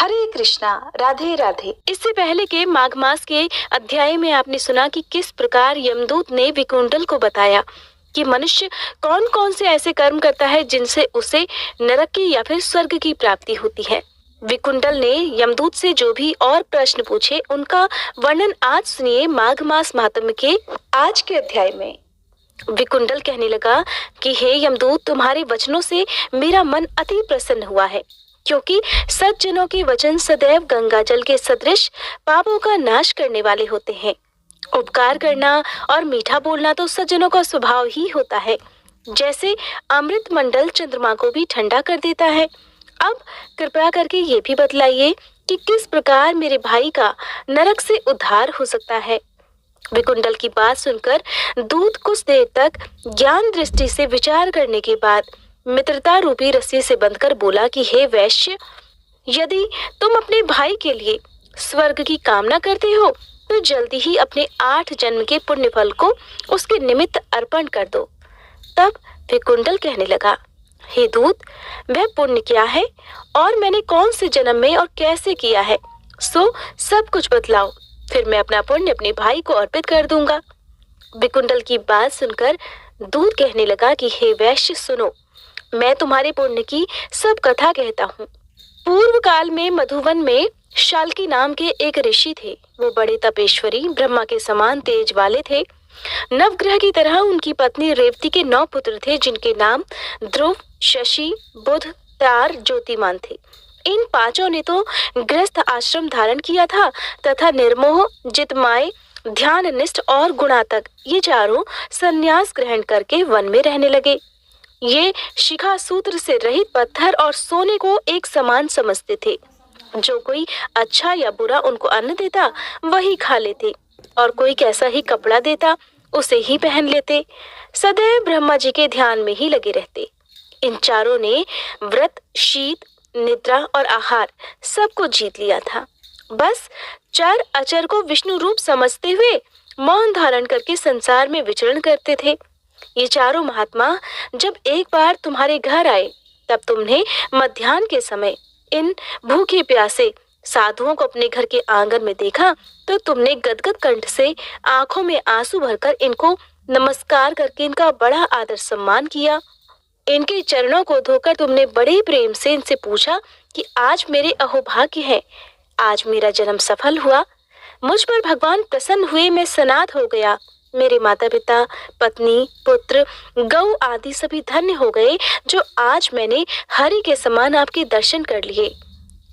हरे कृष्णा, राधे राधे। इससे पहले के माघ मास के अध्याय में आपने सुना कि किस प्रकार यमदूत ने विकुंडल को बताया कि मनुष्य कौन कौन से ऐसे कर्म करता है जिनसे उसे नरक की या फिर स्वर्ग की प्राप्ति होती है। विकुंडल ने यमदूत से जो भी और प्रश्न पूछे उनका वर्णन आज सुनिए माघ मास महात्म्य के आज के अध्याय में। विकुंडल कहने लगा कि हे यमदूत, तुम्हारे वचनों से मेरा मन अति प्रसन्न हुआ है, क्योंकि सज्जनों के वचन सदैव गंगा जल के सदृश पापों का नाश करने वाले होते हैं। उपकार करना और मीठा बोलना तो सज्जनों का स्वभाव ही होता है, जैसे अमृत मंडल चंद्रमा को भी ठंडा कर देता है। अब कृपया करके ये भी बतलाइए कि किस प्रकार मेरे भाई का नरक से उद्धार हो सकता है। विकुंडल की बात सुनकर दूत कुछ देर तक ज्ञान दृष्टि से विचार करने के बाद मित्रता रूपी रस्सी से बंधकर बोला कि हे वैश्य, यदि तुम अपने भाई के लिए स्वर्ग की कामना करते हो तो जल्दी ही अपने 8 जन्म के पुण्य फल को उसके निमित्त अर्पण कर दो। तब विकुंडल कहने लगा, हे दूत, वह पुण्य क्या है और मैंने कौन से जन्म में और कैसे किया है, सो सब कुछ बतलाओ, फिर मैं अपना पुण्य अपने भाई को अर्पित कर दूंगा। विकुंडल की बात सुनकर दूत कहने लगा कि हे वैश्य, सुनो, मैं तुम्हारे पुण्य की सब कथा कहता हूँ। पूर्व काल में मधुवन में शाल्की नाम के एक ऋषि थे। वो बड़े तपेश्वरी, ब्रह्मा के समान तेज वाले थे। नवग्रह की तरह उनकी पत्नी रेवती के 9 पुत्र थे, जिनके नाम ध्रुव, शशि, बुध, तार, ज्योतिमान थे। इन 5 ने तो गृहस्थ आश्रम धारण किया था तथा निर्मोह, जितमाय, ध्याननिष्ठ और गुणातक ये चारों संन्यास ग्रहण करके वन में रहने लगे। ये शिखा सूत्र से रहित पत्थर और सोने को एक समान समझते थे। जो कोई अच्छा या बुरा उनको अन्न देता वही खा लेते और कोई कैसा ही कपड़ा देता उसे ही पहन लेते। सदैव ब्रह्मा जी के ध्यान में ही लगे रहते। इन चारों ने व्रत, शीत, निद्रा और आहार सबको जीत लिया था। बस चर अचर को विष्णु रूप समझते हुए मौन धारण करके संसार में विचरण करते थे। ये चारों महात्मा जब एक बार तुम्हारे घर आए तब तुमने मध्याह्न के समय इन भूखे प्यासे साधुओं को अपने घर के आंगन में देखा तो तुमने गदगद कंठ से आंखों में आंसू भरकर इनको नमस्कार करके इनका बड़ा आदर सम्मान किया। इनके चरणों को धोकर तुमने बड़े प्रेम से इनसे पूछा कि आज मेरे अहोभाग्य है, आज मेरा जन्म सफल हुआ, मुझ पर भगवान प्रसन्न हुए, मैं सनाथ हो गया, मेरे माता पिता, पत्नी, पुत्र, गौ आदि सभी धन्य हो गए जो आज मैंने हरि के समान आपके दर्शन कर लिए।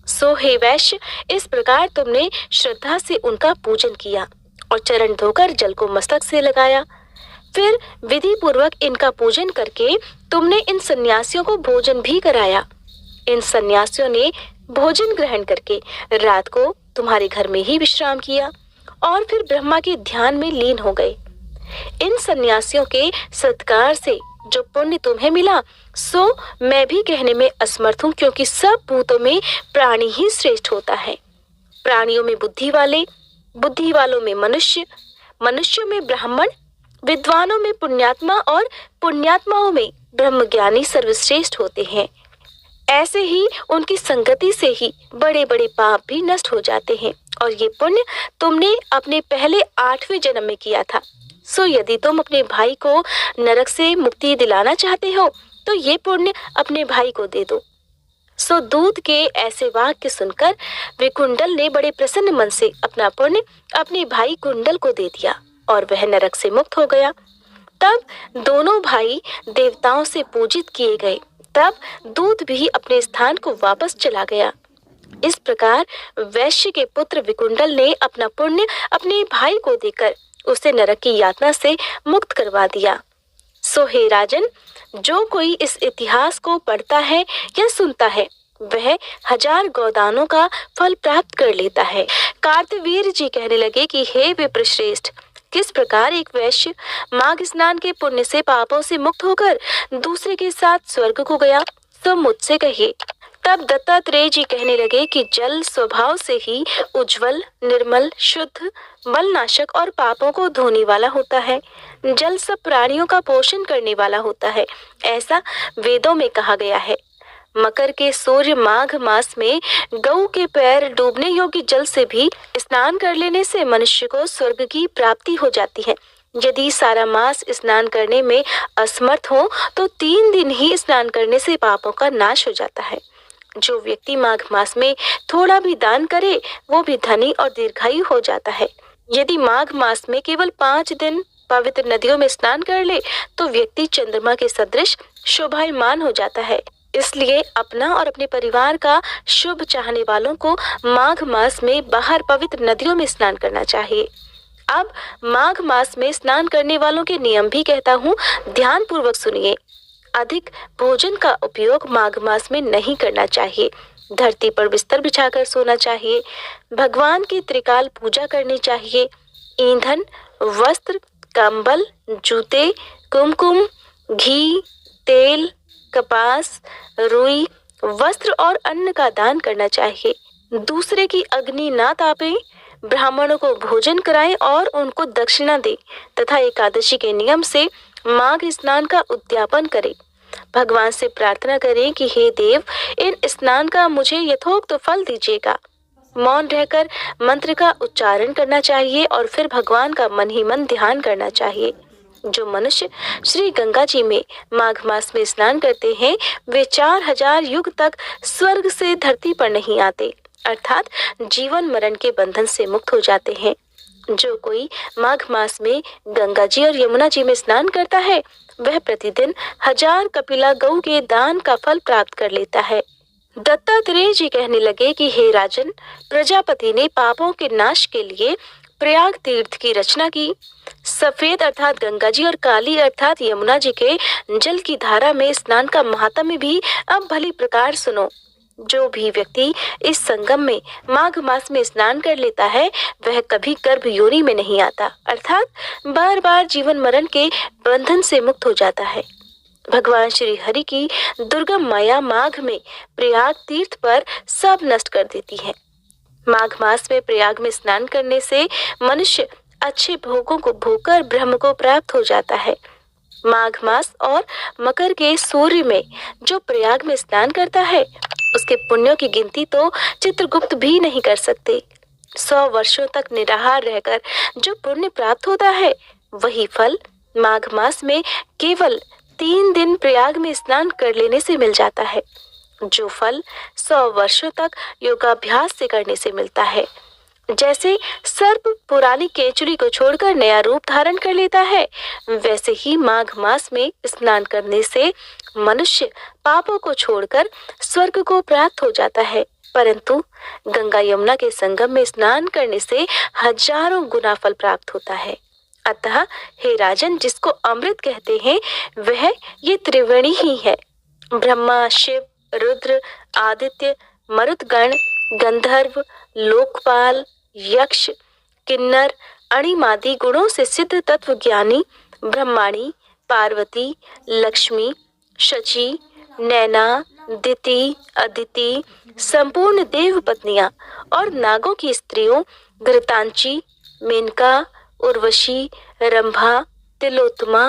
सो हे वैश्य, इस प्रकार तुमने श्रद्धा से उनका पूजन किया और चरण धोकर जल को मस्तक से लगाया। फिर विधि पूर्वक इनका पूजन करके तुमने इन सन्यासियों को भोजन भी कराया। इन सन्यासियों ने भोजन ग्रहण करके रात को तुम्हारे घर में ही विश्राम किया और फिर ब्रह्मा के ध्यान में लीन हो गए। इन सन्यासियों के सत्कार से जो पुण्य तुम्हें मिला सो मैं भी कहने में असमर्थ हूँ, क्योंकि सब भूतों में प्राणी ही श्रेष्ठ होता है। प्राणियों में बुद्धि वाले, बुद्धि वालों में मनुष्य, मनुष्यों में ब्राह्मण, विद्वानों में पुण्यात्मा और पुण्यात्माओं में ब्रह्मज्ञानी सर्वश्रेष्ठ होते हैं। ऐसे ही उनकी संगति से ही बड़े बड़े पाप भी नष्ट हो जाते हैं और ये पुण्य तुमने अपने पहले 8वें जन्म में किया था। सो यदि तुम अपने भाई को नरक से मुक्ति दिलाना चाहते हो तो ये पुण्य अपने भाई को दे दो। सो दूत के ऐसे वाक्य सुनकर विकुंडल ने बड़े प्रसन्न मन से अपना पुण्य अपने भाई कुंडल को दे दिया और वह नरक से मुक्त हो गया। तब दोनों भाई देवताओं से पूजित किए गए। तब दूत भी अपने स्थान को वापस चला गया। इस प्रकार वैश्य के पुत्र विकुंडल ने अपना पुण्य अपने भाई को देकर उसे नरक की यातना से मुक्त करवा दिया। सो हे राजन, जो कोई इस इतिहास को पढ़ता है या सुनता है वह 1000 गोदानों का फल प्राप्त कर लेता है। कार्तवीर जी कहने लगे कि हे विप्रश्रेष्ठ, किस प्रकार एक वैश्य माघ स्नान के पुण्य से पापों से मुक्त होकर दूसरे के साथ स्वर्ग को गया, तो मुझसे कहिए। तब दत्तात्रेय जी कहने लगे कि जल स्वभाव से ही उज्जवल, निर्मल, शुद्ध, मलनाशक और पापों को धोने वाला होता है। जल सब प्राणियों का पोषण करने वाला होता है, ऐसा वेदों में कहा गया है। मकर के सूर्य माघ मास में गऊ के पैर डूबने योग्य जल से भी स्नान कर लेने से मनुष्य को स्वर्ग की प्राप्ति हो जाती है। यदि सारा मास स्नान करने में असमर्थ हो तो 3 दिन ही स्नान करने से पापों का नाश हो जाता है। जो व्यक्ति माघ मास में थोड़ा भी दान करे वो भी धनी और दीर्घायु हो जाता है। यदि माघ मास में केवल 5 दिन पवित्र नदियों में स्नान कर ले तो व्यक्ति चंद्रमा के सदृश शोभायमान हो जाता है। इसलिए अपना और अपने परिवार का शुभ चाहने वालों को माघ मास में बाहर पवित्र नदियों में स्नान करना चाहिए। अब माघ मास में स्नान करने वालों के नियम भी कहता हूँ, ध्यान पूर्वक सुनिए। अधिक भोजन का उपयोग माघ मास में नहीं करना चाहिए। धरती पर बिस्तर बिछाकर सोना चाहिए। भगवान की त्रिकाल पूजा करनी चाहिए। ईंधन, वस्त्र, कंबल, जूते, कुमकुम, घी, तेल, कपास, रुई, वस्त्र और अन्न का दान करना चाहिए। दूसरे की अग्नि ना तापे, ब्राह्मणों को भोजन कराएं और उनको दक्षिणा दें तथा एकादशी के नियम से माघ स्नान का उद्यापन करें। भगवान से प्रार्थना करें कि हे देव, इन स्नान का मुझे यथोक्त फल दीजिएगा। मौन रहकर मंत्र का उच्चारण करना चाहिए और फिर भगवान का मन ही मन ध्यान करना चाहिए। जो मनुष्य श्री गंगा जी में माघ मास में स्नान करते हैं वे 4000 युग तक स्वर्ग से धरती पर नहीं आते, अर्थात जीवन मरण के बंधन से मुक्त हो जाते हैं। जो कोई माघ मास में गंगा जी और यमुना जी में स्नान करता है वह प्रतिदिन 1000 कपिला गऊ के दान का फल प्राप्त कर लेता है। दत्तात्रेय जी कहने लगे कि हे राजन, प्रजापति ने पापों के नाश के लिए प्रयाग तीर्थ की रचना की। सफेद अर्थात गंगा जी और काली अर्थात यमुना जी के जल की धारा में स्नान का महात्म्य भी अब भली प्रकार सुनो। जो भी व्यक्ति इस संगम में माघ मास में स्नान कर लेता है वह कभी गर्भ योनि में नहीं आता, अर्थात बार बार जीवन मरण के बंधन से मुक्त हो जाता है। भगवान श्री हरि की दुर्गम माया माघ में प्रयाग तीर्थ पर सब नष्ट कर देती है। माघ मास में प्रयाग में स्नान करने से मनुष्य अच्छे भोगों को भोगकर ब्रह्म को प्राप्त हो जाता है। माघ मास और मकर के सूर्य में जो प्रयाग में स्नान करता है उसके पुण्यों की गिनती तो चित्रगुप्त भी नहीं कर सकते। 100 वर्षों तक निराहार रहकर जो पुण्य प्राप्त होता है वही फल माघ मास में केवल 3 दिन प्रयाग में स्नान कर लेने से मिल जाता है। जो फल 100 वर्षों तक योगाभ्यास से करने से मिलता है। जैसे सर्प पुरानी केचुली को छोड़कर नया रूप धारण कर लेता है, वैसे ही माघ मास में स्नान करने से मनुष्य पापों को छोड़कर स्वर्ग को प्राप्त हो जाता है। परंतु गंगा यमुना के संगम में स्नान करने से हजारों गुना फल प्राप्त होता है। अतः हे राजन, जिसको अमृत कहते हैं वह ये त्रिवेणी ही है। ब्रह्मा, शिव, रुद्र, आदित्य, मरुतगण, गंधर्व, लोकपाल, यक्ष, किन्नर, अणिमादि गुणों से सिद्ध तत्व ज्ञानी ब्रह्माणी, पार्वती, लक्ष्मी, शची, नैना, दिति, अदिति, संपूर्ण देव पत्नियां और नागों की स्त्रियों घृतांची, मेनका, उर्वशी, रंभा, तिलोत्तमा,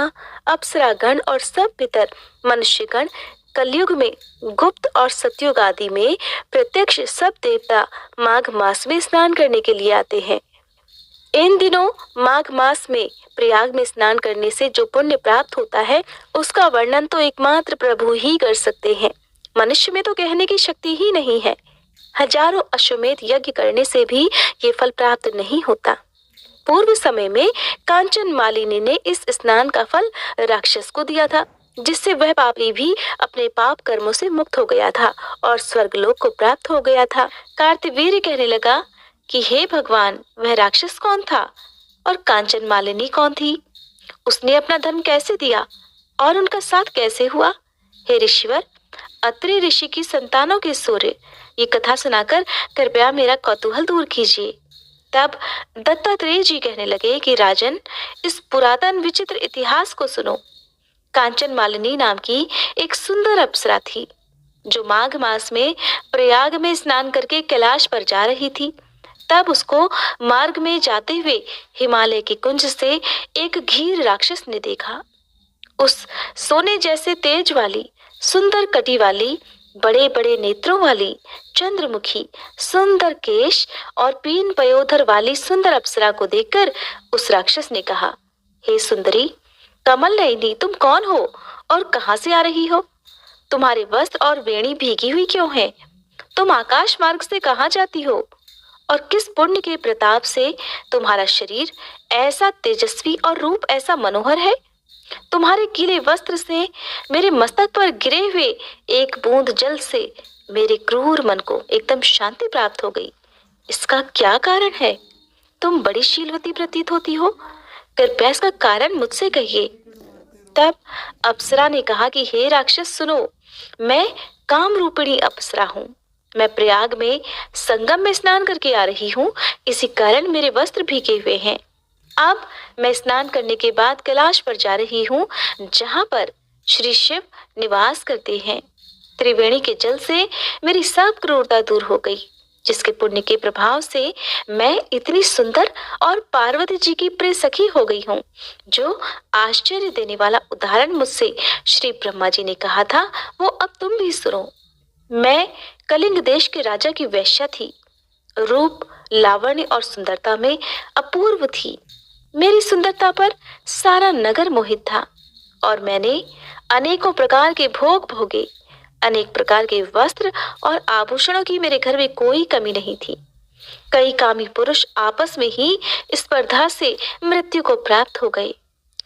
अप्सरागण और सब पितर मनुष्यगण कलयुग में गुप्त और सतयुग आदि में प्रत्यक्ष सब देवता माघ मास में स्नान करने के लिए आते हैं। इन दिनों माघ मास में प्रयाग में स्नान करने से जो पुण्य प्राप्त होता है उसका वर्णन तो एकमात्र प्रभु ही कर सकते हैं। मनुष्य में तो कहने की शक्ति ही नहीं है। हजारों अश्वमेध यज्ञ करने से भी ये फल प्राप्त नहीं होता। पूर्व समय में कांचन मालिनी ने इस स्नान का फल राक्षस को दिया था, जिससे वह पापी भी अपने पाप कर्मों से मुक्त हो गया था और स्वर्गलोक को प्राप्त हो गया था। कार्तवीर्य कहने लगा कि हे भगवान, वह राक्षस कौन था और कांचन मालिनी कौन थी? उसने अपना धर्म कैसे दिया और उनका साथ कैसे हुआ? हे ऋषिवर, अत्रि ऋषि की संतानों के सूर्य, ये कथा सुनाकर कृपया मेरा कौतूहल दूर कीजिए। तब दत्तात्रेय जी कहने लगे कि राजन, इस पुरातन विचित्र इतिहास को सुनो। कांचन मालिनी नाम की एक सुंदर अप्सरा थी जो माघ मास में प्रयाग में स्नान करके कैलाश पर जा रही थी। तब उसको मार्ग में जाते हुए हिमालय के कुंज से एक घीर राक्षस ने देखा। उस सोने जैसे तेज वाली, सुंदर कटी वाली, बड़े बड़े नेत्रों वाली, चंद्रमुखी, सुंदर केश और पीन पयोधर वाली सुंदर अप्सरा को देखकर उस राक्षस ने कहा, हे सुंदरी, कमल नयनी, तुम कौन हो और कहाँ से आ रही हो? तुम्हारे वस्त्र और वेणी भीगी हुई क्यों है? तुम आकाश मार्ग से कहाँ जाती हो? और किस पुण्य के प्रताप से तुम्हारा शरीर ऐसा तेजस्वी और रूप ऐसा मनोहर है? तुम्हारे गीले वस्त्र से मेरे मस्तक पर गिरे हुए एक बूंद जल से मेरे क्रूर मन को एकदम शांति प्राप्त हो गई। इसका क्या कारण है? तुम बड़ी शीलवती प्रतीत होती हो, कृपया इसका कारण मुझसे कहिए। तब अप्सरा ने कहा कि हे राक्षस सुनो, मैं काम रूपिणी अप्सरा हूँ। मैं प्रयाग में संगम में स्नान करके आ रही हूँ, इसी कारण मेरे वस्त्र भीगे हुए हैं। अब मैं स्नान करने के बाद कैलाश पर जा रही हूँ, जहाँ पर श्री शिव निवास करते हैं। त्रिवेणी के जल से मेरी सब क्रूरता दूर हो गई, जिसके पुण्य के प्रभाव से मैं इतनी सुंदर और पार्वती जी की प्रिय सखी हो गई हूँ। जो आश्चर्य देने वाला उदाहरण मुझसे श्री ब्रह्मा जी ने कहा था, वो अब तुम भी सुनो। मैं कलिंग देश के राजा की वेश्या थी। रूप, लावण्य और सुंदरता में अपूर्व थी। मेरी सुंदरता पर सारा नगर मोहित था और मैंने अनेकों प्रकार के भोग भोगे। अनेक प्रकार के वस्त्र और आभूषणों की मेरे घर में कोई कमी नहीं थी। कई कामी पुरुष आपस में ही स्पर्धा से मृत्यु को प्राप्त हो गए।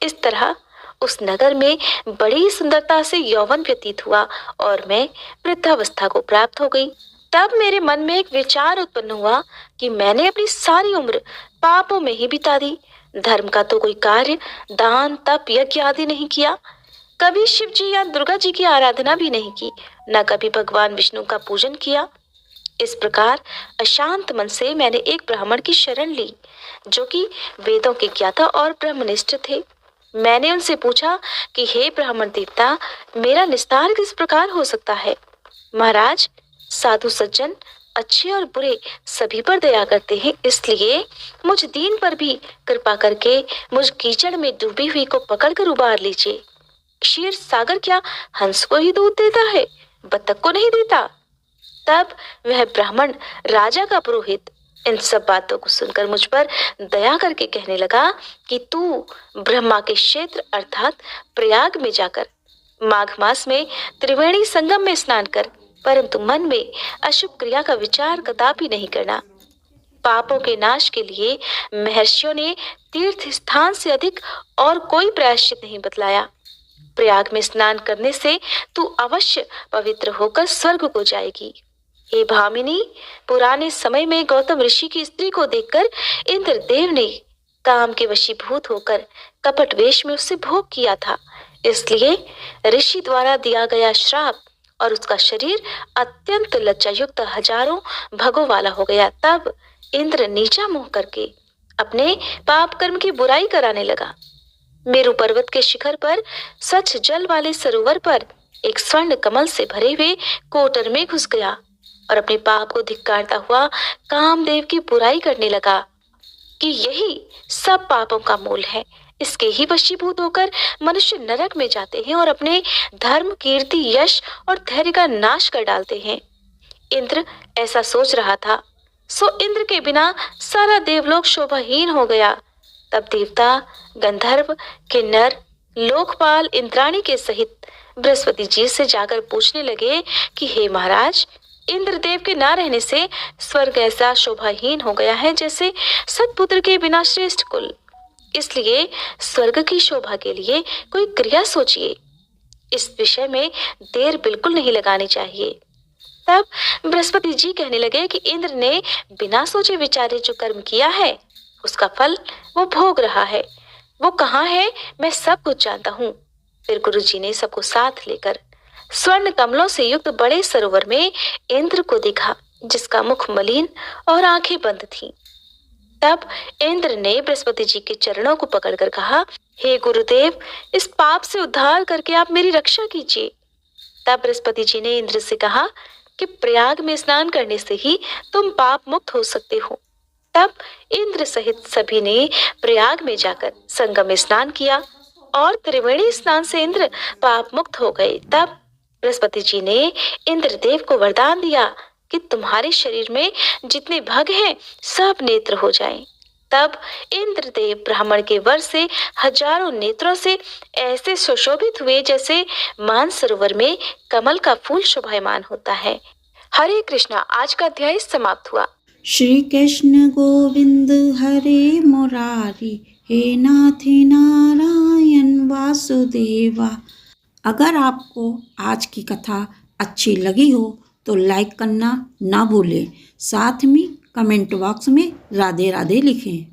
इस तरह उस नगर में बड़ी सुंदरता से यौवन व्यतीत हुआ और मैं वृद्धावस्था को प्राप्त हो गई। तब मेरे मन में एक विचार उत्पन्न हुआ कि मैंने अपनी सारी उम्र पापों में ही बिता दी। धर्म का तो कोई कार्य, दान, तप, यज्ञ आदि नहीं किया। कभी शिव जी या दुर्गा जी की आराधना भी नहीं की, न कभी भगवान विष्णु का पूजन किया। इस प्रकार अशांत मन से मैंने एक ब्राह्मण की शरण ली, जो कि वेदों के ज्ञाता और ब्रह्मनिष्ठ थे। मैंने उनसे पूछा कि हे ब्राह्मण देवता, मेरा निस्तार किस प्रकार हो सकता है? महाराज, साधु सज्जन अच्छे और बुरे सभी पर दया करते हैं, इसलिए मुझ दीन पर भी कृपा करके मुझ कीचड़ में डूबी हुई को पकड़कर उबार लीजिए। क्षीर सागर क्या हंस को ही दूध देता है, बतख को नहीं देता? तब वह ब्राह्मण राजा का पुरोहित इन सब बातों को सुनकर मुझ पर दया करके कहने लगा कि तू ब्रह्मा के क्षेत्र अर्थात प्रयाग में जाकर माघ मास में त्रिवेणी संगम में स्नान कर, परंतु मन में अशुभ क्रिया का विचार कदापि नहीं करना। पापों के नाश के लिए महर्षियों ने तीर्थ स्थान से अधिक और कोई प्रायश्चित नहीं बतलाया। प्रयाग में स्नान करने से तू अवश्य पवित्र होकर स्वर्ग को जाएगी। हे भामिनी, पुराने समय में गौतम ऋषि की स्त्री को देखकर इंद्रदेव ने काम के वशीभूत होकर कपट वेश में उससे भोग किया था। इसलिए ऋषि द्वारा दिया गया श्राप और उसका शरीर अत्यंत लज्जायुक्त हजारों भगों वाला हो गया। तब इंद्र नीचा मुंह करके अपने पाप कर्म की बुराई कराने लगा। मेरु पर्वत के शिखर पर स्वच्छ जल वाले सरोवर पर एक स्वर्ण कमल से भरे हुए कोटर में घुस गया और अपने पाप को धिक्कारता हुआ कामदेव की बुराई करने लगा कि यही सब पापों का मूल है। इसके ही वशीभूत होकर मनुष्य नरक में जाते हैं और अपने धर्म, कीर्ति, यश और धैर्य का नाश कर डालते हैं। इंद्र ऐसा सोच रहा था, सो इंद्र के बिना सारा देवलोक शोभाहीन हो गया। तब देवता, गंधर्व, किन्नर, लोकपाल इंद्राणी के सहित बृहस्पति जी से जाकर पूछने लगे कि हे महाराज, इंद्रदेव के ना रहने से स्वर्ग ऐसा शोभाहीन हो गया है जैसे सतपुत्र के बिना श्रेष्ठ कुल। इसलिए स्वर्ग की शोभा के लिए कोई क्रिया सोचिए। इस विषय में देर बिल्कुल नहीं लगानी चाहिए। तब बृहस्पति जी कहने लगे कि इंद्र ने बिना सोचे विचारे जो कर्म किया है उसका फल वो भोग रहा है। वो कहाँ है मैं सब कुछ जानता हूँ। फिर गुरु जी ने सबको साथ लेकर स्वर्ण कमलों से युक्त बड़े सरोवर में इंद्र को देखा, जिसका मुख मलिन और आंखें बंद थीं। तब इंद्र ने बृहस्पति जी के चरणों को पकड़कर कहा, हे गुरुदेव, इस पाप से उद्धार करके आप मेरी रक्षा कीजिए। तब बृहस्पति जी ने इंद्र से कहा कि प्रयाग में स्नान करने से ही तुम पाप मुक्त हो सकते हो। तब इंद्र सहित सभी ने प्रयाग में जाकर संगम में स्नान किया और त्रिवेणी स्नान से इंद्र पाप मुक्त हो गए। तब बृहस्पति जी ने इंद्रदेव को वरदान दिया कि तुम्हारे शरीर में जितने भाग हैं सब नेत्र हो जाएं। तब इंद्रदेव ब्राह्मण के वर से हजारों नेत्रों से ऐसे सुशोभित हुए जैसे मानसरोवर में कमल का फूल शोभायमान होता है। हरे कृष्णा। आज का अध्याय समाप्त हुआ। श्री कृष्ण गोविंद हरे मुरारी, हे नाथ नारायण वासुदेवा। अगर आपको आज की कथा अच्छी लगी हो तो लाइक करना ना भूलें। साथ में कमेंट बॉक्स में राधे राधे लिखें।